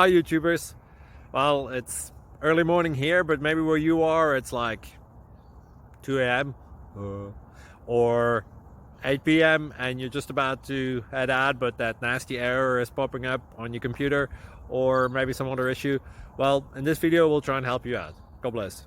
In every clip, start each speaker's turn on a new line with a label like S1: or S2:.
S1: Hi YouTubers. Well, it's early morning here, but maybe where you are it's like 2 a.m. or 8 p.m. and you're just about to head out, but that nasty error is popping up on your computer, or maybe some other issue. Well, in this video we'll try and help you out. God bless.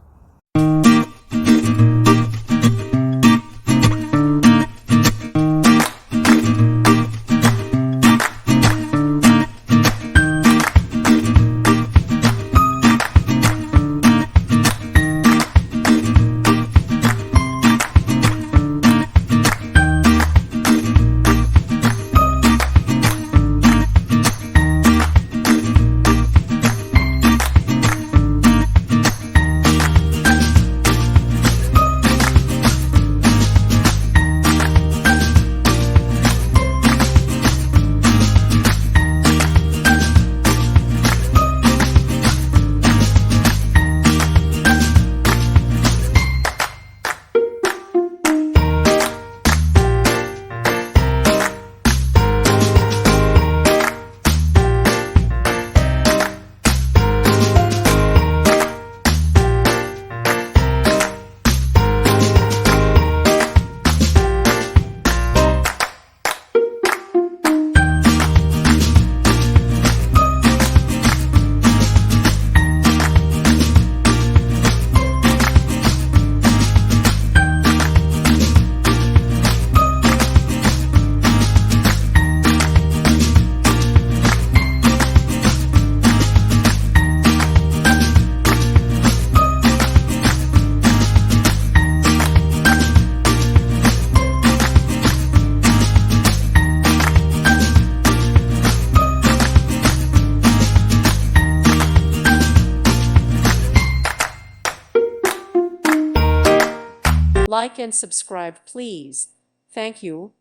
S2: Like and subscribe, please. Thank you.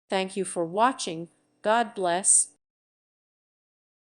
S2: Thank you for watching. God bless.